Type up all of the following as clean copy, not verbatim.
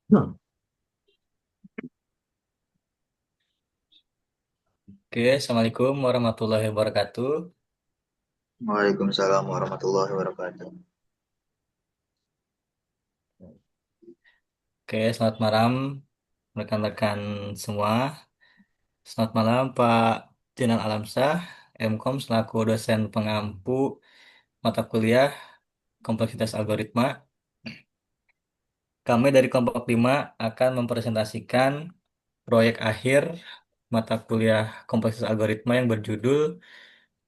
Hmm. Oke, Assalamualaikum warahmatullahi wabarakatuh. Waalaikumsalam warahmatullahi wabarakatuh. Oke, selamat malam rekan-rekan semua. Selamat malam Pak Jenan Alamsyah, MKOM selaku dosen pengampu mata kuliah kompleksitas algoritma. Kami dari kelompok 5 akan mempresentasikan proyek akhir mata kuliah kompleksitas algoritma yang berjudul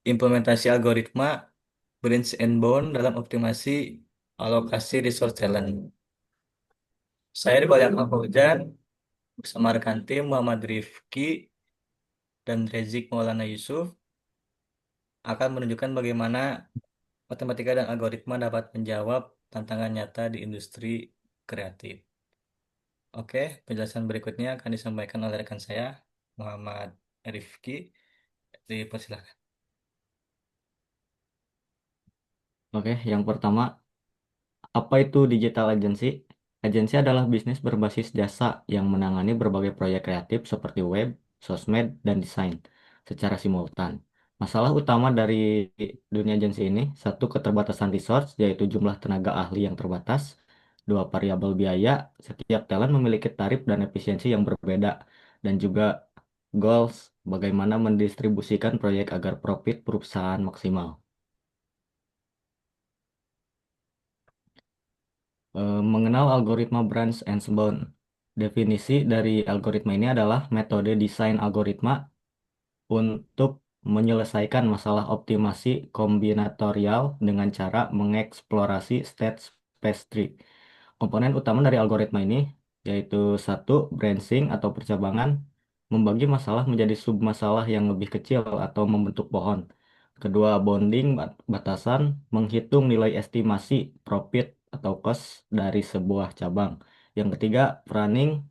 Implementasi Algoritma Brains and Bone dalam Optimasi Alokasi Resource Talent. Saya di Balai Hujan bersama rekan tim Muhammad Rifki dan Rezik Maulana Yusuf akan menunjukkan bagaimana matematika dan algoritma dapat menjawab tantangan nyata di industri kreatif. Oke, penjelasan berikutnya akan disampaikan oleh rekan saya, Muhammad Rifki. Dipersilakan. Oke, yang pertama, apa itu digital agency? Agensi adalah bisnis berbasis jasa yang menangani berbagai proyek kreatif seperti web, sosmed, dan desain secara simultan. Masalah utama dari dunia agensi ini, satu, keterbatasan resource, yaitu jumlah tenaga ahli yang terbatas. Dua, variabel biaya, setiap talent memiliki tarif dan efisiensi yang berbeda. Dan juga goals, bagaimana mendistribusikan proyek agar profit perusahaan maksimal. Mengenal algoritma branch and Definisi dari algoritma ini adalah metode desain algoritma untuk menyelesaikan masalah optimasi kombinatorial dengan cara mengeksplorasi state space tree. Komponen utama dari algoritma ini yaitu satu, branching atau percabangan, membagi masalah menjadi submasalah yang lebih kecil atau membentuk pohon. Kedua, bounding, batasan, menghitung nilai estimasi profit atau cost dari sebuah cabang. Yang ketiga, pruning,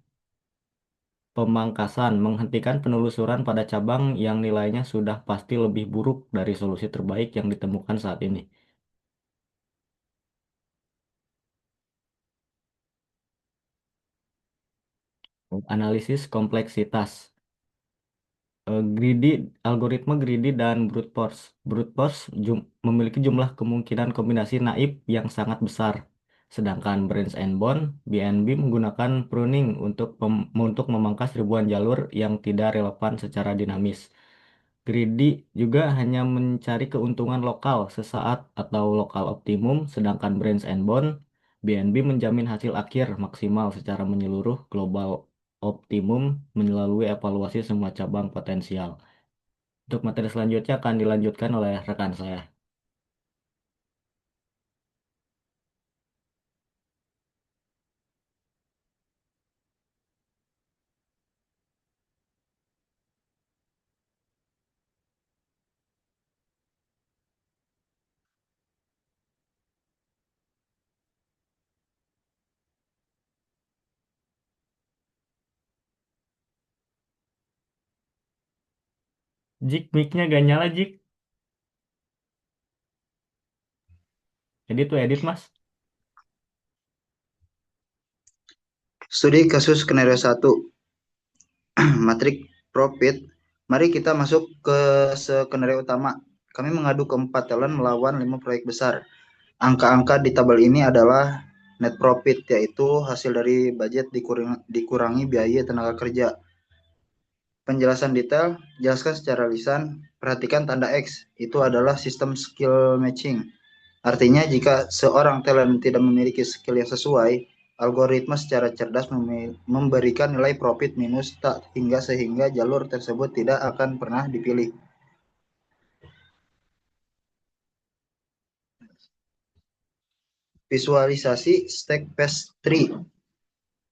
pemangkasan, menghentikan penelusuran pada cabang yang nilainya sudah pasti lebih buruk dari solusi terbaik yang ditemukan saat ini. Analisis kompleksitas. Greedy, algoritma greedy dan brute force. Brute force memiliki jumlah kemungkinan kombinasi naif yang sangat besar. Sedangkan Brains and Bone, BNB menggunakan pruning untuk memangkas ribuan jalur yang tidak relevan secara dinamis. Greedy juga hanya mencari keuntungan lokal sesaat atau lokal optimum, sedangkan Brains and Bone, BNB menjamin hasil akhir maksimal secara menyeluruh global optimum melalui evaluasi semua cabang potensial. Untuk materi selanjutnya akan dilanjutkan oleh rekan saya. Jik, mic-nya gak nyala, Jik. Edit tuh, edit, Mas. Studi kasus skenario 1, matrik profit. Mari kita masuk ke skenario utama. Kami mengadu keempat talent melawan 5 proyek besar. Angka-angka di tabel ini adalah net profit, yaitu hasil dari budget dikurangi biaya tenaga kerja. Penjelasan detail, jelaskan secara lisan. Perhatikan tanda X, itu adalah sistem skill matching. Artinya jika seorang talent tidak memiliki skill yang sesuai, algoritma secara cerdas memberikan nilai profit minus tak hingga sehingga jalur tersebut tidak akan pernah dipilih. Visualisasi stack phase tree.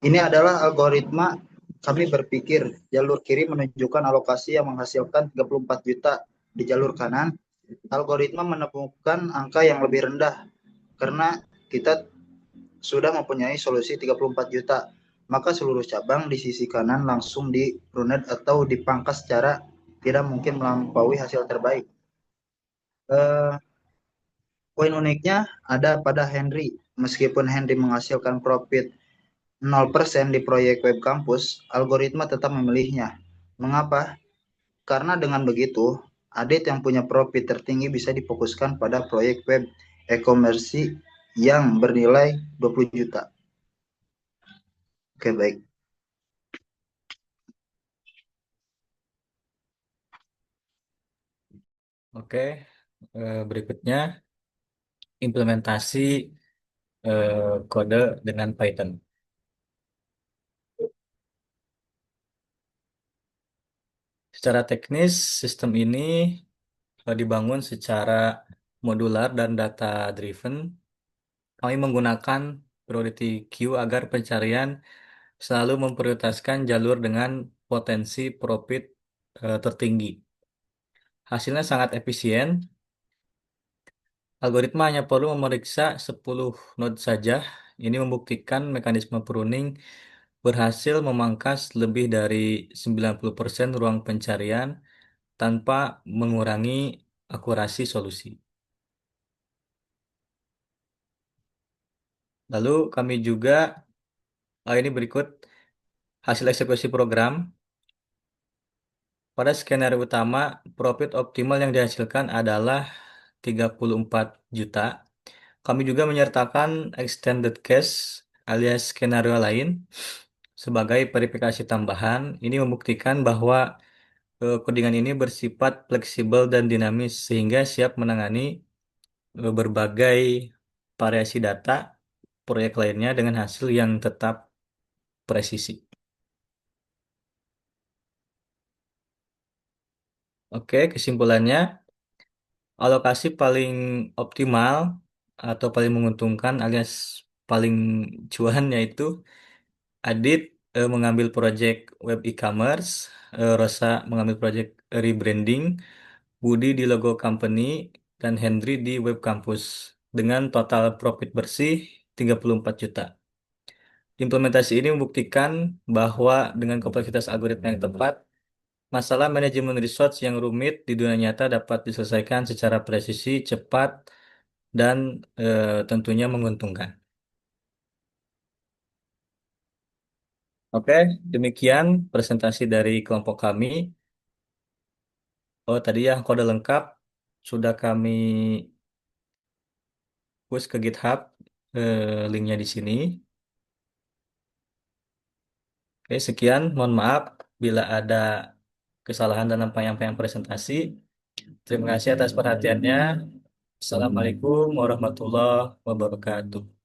Ini adalah algoritma kami berpikir jalur kiri menunjukkan alokasi yang menghasilkan 34 juta di jalur kanan. Algoritma menemukan angka yang lebih rendah karena kita sudah mempunyai solusi 34 juta, maka seluruh cabang di sisi kanan langsung di brunette atau dipangkas secara tidak mungkin melampaui hasil terbaik. Eh, Poin uniknya ada pada Henry. Meskipun Henry menghasilkan profit 0% di proyek web kampus, algoritma tetap memilihnya. Mengapa? Karena dengan begitu, Adit yang punya profit tertinggi bisa difokuskan pada proyek web e-commerce yang bernilai 20 juta. Oke, baik. Oke, berikutnya implementasi kode dengan Python. Secara teknis, sistem ini dibangun secara modular dan data driven. Kami menggunakan priority queue agar pencarian selalu memprioritaskan jalur dengan potensi profit tertinggi. Hasilnya sangat efisien. Algoritma hanya perlu memeriksa 10 node saja. Ini membuktikan mekanisme pruning berhasil memangkas lebih dari 90% ruang pencarian tanpa mengurangi akurasi solusi. Lalu kami juga, ini berikut hasil eksekusi program. Pada skenario utama, profit optimal yang dihasilkan adalah 34 juta. Kami juga menyertakan extended case alias skenario lain sebagai verifikasi tambahan. Ini membuktikan bahwa codingan ini bersifat fleksibel dan dinamis sehingga siap menangani berbagai variasi data proyek lainnya dengan hasil yang tetap presisi. Oke, kesimpulannya, alokasi paling optimal atau paling menguntungkan alias paling cuan yaitu Adit mengambil proyek web e-commerce, Rosa mengambil proyek rebranding, Budi di logo company, dan Hendry di web campus dengan total profit bersih 34 juta. Implementasi ini membuktikan bahwa dengan kompleksitas algoritma yang tepat, masalah manajemen resource yang rumit di dunia nyata dapat diselesaikan secara presisi, cepat, dan tentunya menguntungkan. Oke, demikian presentasi dari kelompok kami. Oh, tadi ya kode lengkap sudah kami push ke GitHub, linknya di sini. Oke, sekian. Mohon maaf bila ada kesalahan dalam penyampaian presentasi. Terima kasih atas perhatiannya. Assalamualaikum warahmatullahi wabarakatuh.